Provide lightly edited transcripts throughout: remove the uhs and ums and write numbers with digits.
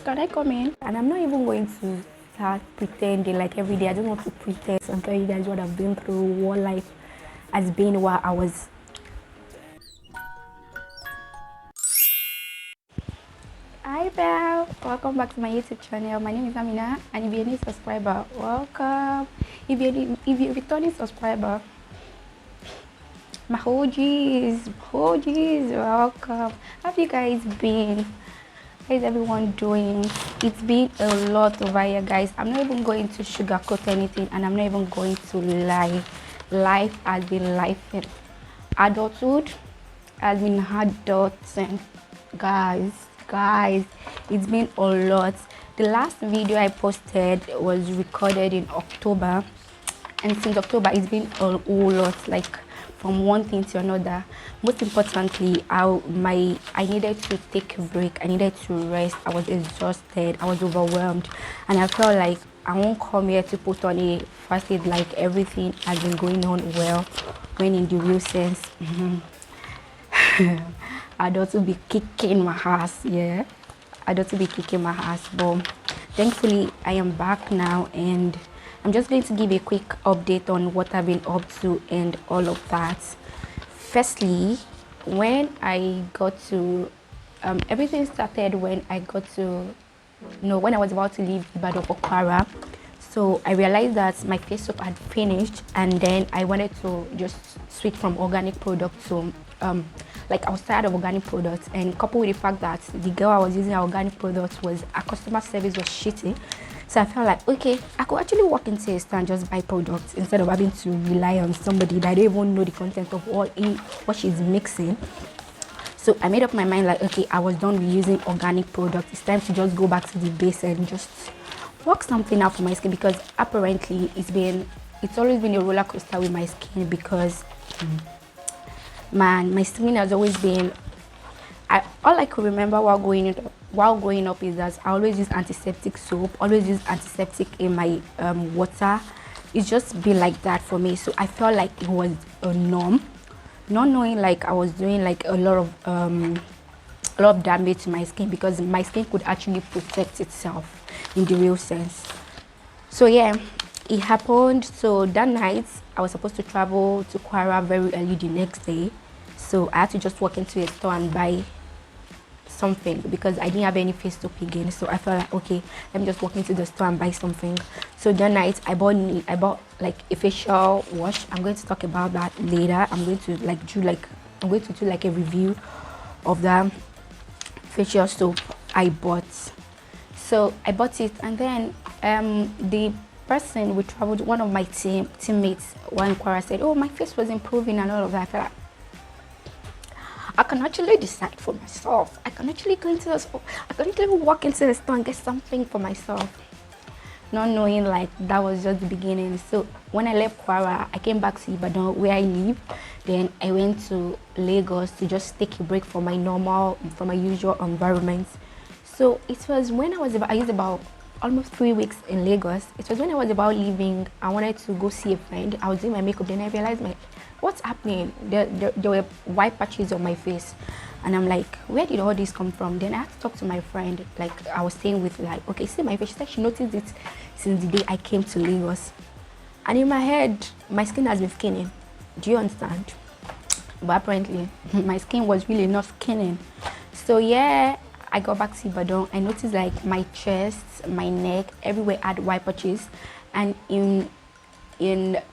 Can I come in? And I'm not even going to start pretending like every day. I don't want to pretend and tell you guys what I've been through, what life has been while I was. Hi Belle, welcome back to my YouTube channel. My name is Amina, and if you're a new subscriber, welcome. If you're a returning subscriber, my OGs, welcome. How have you guys been? How is everyone doing? It's been a lot over here, guys. I'm not even going to sugarcoat anything, and I'm not even going to lie. Life has been life. Adulthood has been adulting, guys. It's been a lot. The last video I posted was recorded in October, and since October it's been a whole lot, like from one thing to another. Most importantly, I needed to take a break. I needed to rest. I was exhausted. I was overwhelmed, and I felt like I won't come here to put on a first aid like everything has been going on well, when in the real sense I'd also be kicking my ass. Yeah, I'd also be kicking my ass, but thankfully I am back now, and I'm just going to give a quick update on what I've been up to and all of that. Firstly, when I got to everything started when I got to when I was about to leave Ibadan for Kwara. So I realized that my face soap had finished, and then I wanted to just switch from organic products to like I was tired of organic products, and coupled with the fact that the girl I was using her organic products was, our customer service was shitty. So I felt like, okay, I could actually walk into a store and just buy products instead of having to rely on somebody that I don't even know the content of what she's mixing. So I made up my mind like, okay, I was done with using organic products. It's time to just go back to the base and just work something out for my skin, because apparently it's always been a roller coaster with my skin, because man, my skin has always been, all I could remember while growing up is that I always use antiseptic soap, always use antiseptic in my water. It's just been like that for me. So I felt like it was a norm, not knowing like I was doing like a lot of damage to my skin, because my skin could actually protect itself in the real sense. So yeah, it happened. So that night I was supposed to travel to Kwara very early the next day, so I had to just walk into a store and buy something because I didn't have any face soap again. So I felt like, okay, let me just walk into the store and buy something. So that night I bought like a facial wash. I'm going to talk about that later. I'm going to do like a review of the facial soap I bought. So I bought it, and then the person we traveled, one of my teammates, one Kwara, said, oh, my face was improving and all of that. I felt like I can actually decide for myself. I can actually go into the store. I can actually walk into the store and get something for myself, not knowing like that was just the beginning. So when I left Kwara, I came back to Ibadan where I live. Then I went to Lagos to just take a break from my usual environment. So it was when I used about almost 3 weeks in Lagos. It was when I was about leaving. I wanted to go see a friend. I was doing my makeup. Then I realized what's happening? There were white patches on my face, and I'm like, where did all this come from? Then I had to talk to my friend, like I was staying with, like, okay, see my face. She said she noticed it since the day I came to Lagos, and in my head, my skin has been skinning. Do you understand? But apparently, my skin was really not skinning. So yeah, I got back to Ibadan. I noticed like my chest, my neck, everywhere had white patches, and in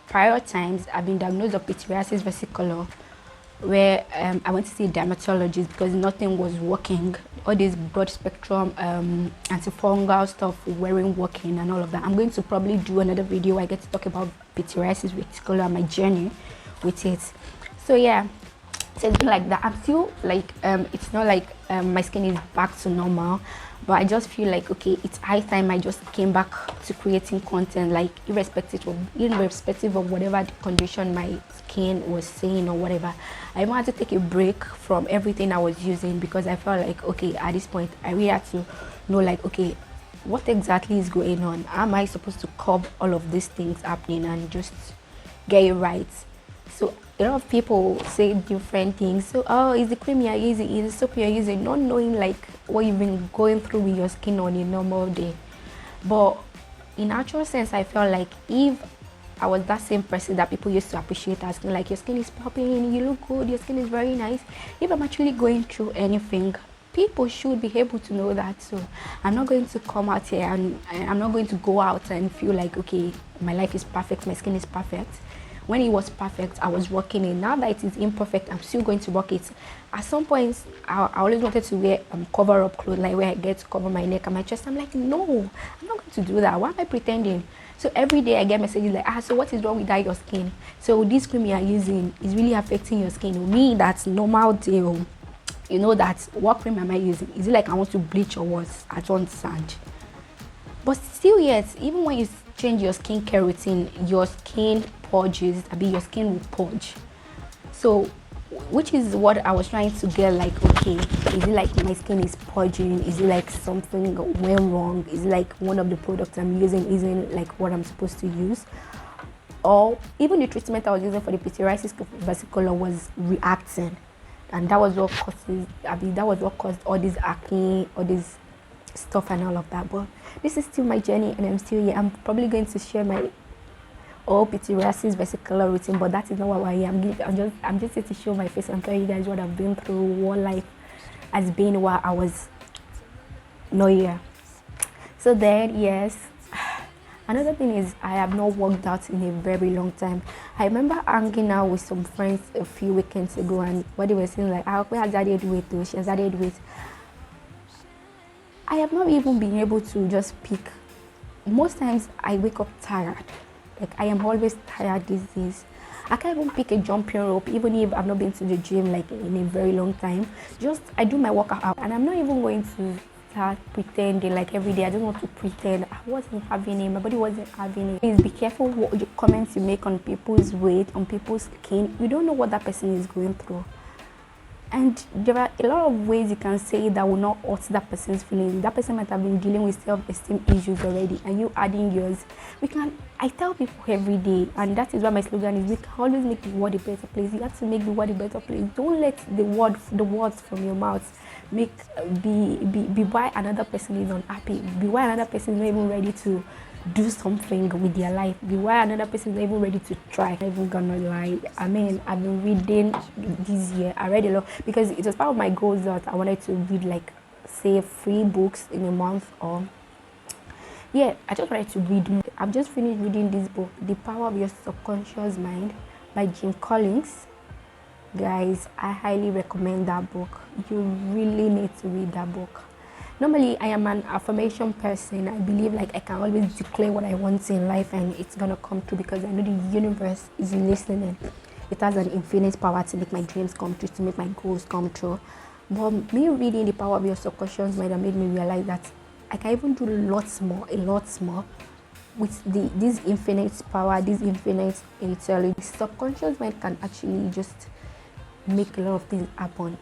prior times, I've been diagnosed with pityriasis versicolor, where I went to see a dermatologist because nothing was working. All this broad spectrum antifungal stuff weren't working and all of that. I'm going to probably do another video where I get to talk about pityriasis versicolor and my journey with it. So yeah, so it's been like that. I'm still like it's not like my skin is back to normal, but I just feel like, okay, it's high time I just came back to creating content, like irrespective of whatever the condition my skin was saying or whatever. I even had to take a break from everything I was using, because I felt like, okay, at this point I really had to know, like, okay, what exactly is going on? How am I supposed to curb all of these things happening and just get it right? So a lot of people say different things. So, oh, is the cream you're using, is the soap you're using, not knowing like what you've been going through with your skin on a normal day. But in actual sense, I felt like if I was that same person that people used to appreciate as skin, like your skin is popping, you look good, your skin is very nice. If I'm actually going through anything, people should be able to know that. So I'm not going to come out here and I'm not going to go out and feel like, okay, my life is perfect, my skin is perfect. When it was perfect, I was working it. Now that it is imperfect, I'm still going to work it. At some points, I always wanted to wear cover up clothes, like where I get to cover my neck and my chest. I'm like, no, I'm not going to do that. Why am I pretending? So every day I get messages like, so what is wrong with that your skin? So this cream you are using is really affecting your skin. Me, that's normal deal. You know that, what cream am I using? Is it like I want to bleach or what? I don't understand. But still, yes, even when you change your skincare routine, your skin purges, your skin will purge. So, which is what I was trying to get, like, okay, is it like my skin is purging? Is it like something went wrong? Is it like one of the products I'm using isn't like what I'm supposed to use? Or even the treatment I was using for the pityriasis vesicular was reacting. And that was what caused all this acne, all this stuff and all of that. But this is still my journey and I'm still here. I'm probably going to share my all pityriasis vesicular routine, but that is not what I am. I'm just here to show my face and tell you guys what I've been through, what life has been while I was not here. So then, yes, another thing is I have not worked out in a very long time. I remember hanging out with some friends a few weekends ago, and what they were saying like, "Where has added weight? Though she has added weight." I have not even been able to just pick. Most times I wake up tired. Like, I am always tired these days. I can't even pick a jumping rope, even if I've not been to the gym like in a very long time. Just I do my workout, and I'm not even going to start pretending like every day. I don't want to pretend I wasn't having it, my body wasn't having it. Please be careful what the comments you make on people's weight, on people's skin. You don't know what that person is going through. And there are a lot of ways you can say that will not hurt that person's feelings. That person might have been dealing with self-esteem issues already, and you adding yours. I tell people every day, and that is why my slogan is, we can always make the world a better place. You have to make the world a better place. Don't let the words from your mouth be why another person is unhappy. Be why another person is not even ready to do something with their life. Be why another person is not even ready to try. I'm not even gonna lie. I mean, I've been reading this year. I read a lot because it was part of my goals that I wanted to read, like, say 3 books in a month. Or yeah, I just wanted to read more. I've just finished reading this book, The Power of Your Subconscious Mind by Jim Collins. Guys, I highly recommend that book. You really need to read that book. Normally, I am an affirmation person. I believe like I can always declare what I want in life and it's gonna come true because I know the universe is listening. It has an infinite power to make my dreams come true, to make my goals come true. But me reading The Power of Your Subconscious Mind made me realize that I can even do a lot more with this infinite power, this infinite intelligence. Subconscious mind can actually just make a lot of things happen.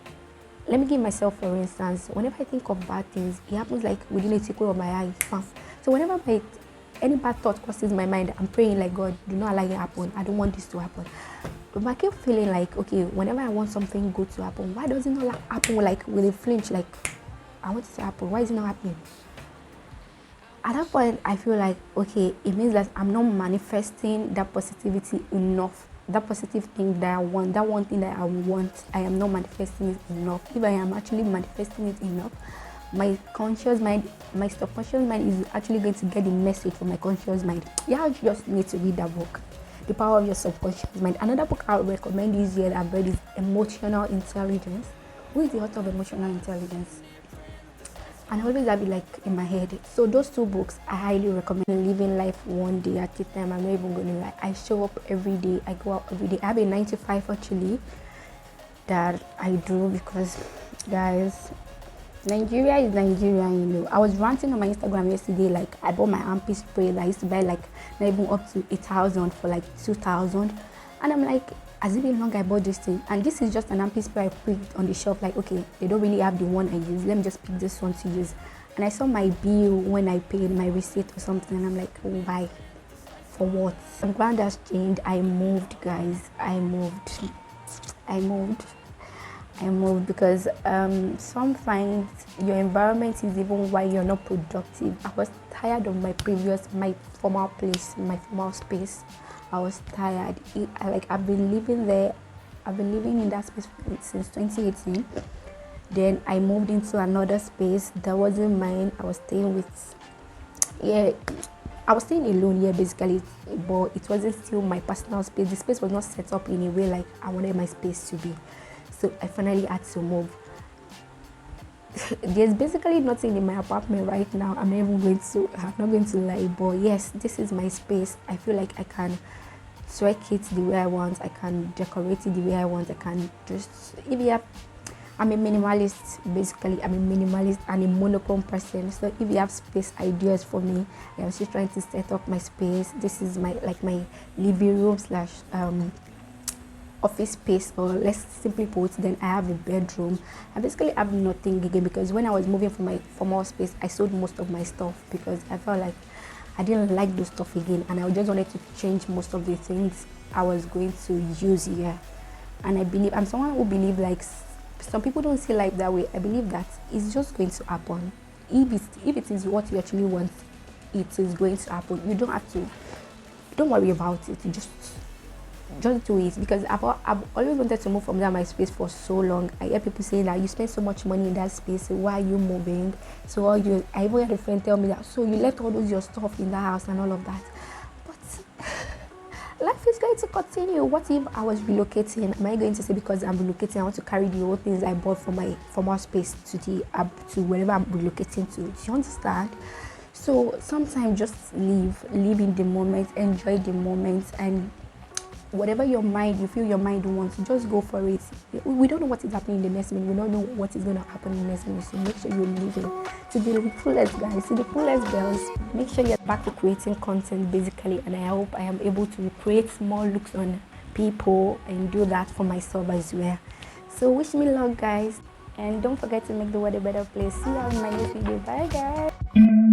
Let me give myself for instance. Whenever I think of bad things, it happens like within a tickle of my eye. So whenever any bad thought crosses my mind, I'm praying like, God, do not allow it to happen. I don't want this to happen. But I keep feeling like, okay, whenever I want something good to happen, why does it not happen like with a flinch? Like, I want it to happen. Why is it not happening? At that point, I feel like, okay, it means that I'm not manifesting that positivity enough. That positive thing that I want, that one thing that I want, I am not manifesting it enough. If I am actually manifesting it enough, my conscious mind, my subconscious mind is actually going to get the message from my conscious mind. Yeah, you just need to read that book, The Power of Your Subconscious Mind. Another book I would recommend this year that I've read is Emotional Intelligence. Who is the author of Emotional Intelligence? And I always have it like in my head. So those 2 books I highly recommend. Living life one day at a time. I'm not even going to lie. I show up every day. I go out every day. I have a 9 to 5 actually that I do because, guys, Nigeria is Nigeria, you know. I was ranting on my Instagram yesterday, like I bought my armpit spray that I used to buy like not even up to 8,000 for like 2,000, and I'm like, has it been long I bought this thing? And this is just an armpit spray I picked on the shelf, like, okay, they don't really have the one I use, let me just pick this one to use. And I saw my bill when I paid my receipt or something, and I'm like, oh, why? For what? My ground has changed. I moved, guys. I moved I moved because sometimes your environment is even why you're not productive. I was tired of my former place, my former space. I was tired. I've been living there. I've been living in that space since 2018. Then I moved into another space that wasn't mine. Yeah, I was staying alone here basically, but it wasn't still my personal space. The space was not set up in a way like I wanted my space to be. So I finally had to move. There's basically nothing in my apartment right now. I'm not going to lie, but yes, this is my space. I feel like I can twerk it the way I want. I can decorate it the way I want. I can just, if you have, I'm a minimalist, basically. I'm a minimalist and a monochrome person. So if you have space ideas for me, I'm just trying to set up my space. This is my living room slash office space, or let's simply put, then I have a bedroom. I basically have nothing again because when I was moving from my former space, I sold most of my stuff because I felt like I didn't like those stuff again, and I just wanted to change most of the things I was going to use here. And I'm someone who believe like some people don't see life that way. I believe that it's just going to happen. If it is what you actually want, it is going to happen. You don't worry about it. Just do it, because I've always wanted to move from that my space for so long. I hear people saying that you spend so much money in that space, so why are you moving? I even had a friend tell me that, so you left all those your stuff in the house and all of that. But life is going to continue. What if I was relocating? Am I going to say because I'm relocating I want to carry the old things I bought from my former space to wherever I'm relocating to? Do you understand? So sometimes just live in the moment, enjoy the moment, and whatever you feel your mind wants, just go for it. We don't know what is happening in the next minute. We don't know what is going to happen in the next minute. So make sure you're living to the fullest, guys, to the fullest, Bells. Make sure you're back to creating content, basically. And I hope I am able to create small looks on people and do that for myself as well. So wish me luck, guys. And don't forget to make the world a better place. See you in my next video. Bye, guys.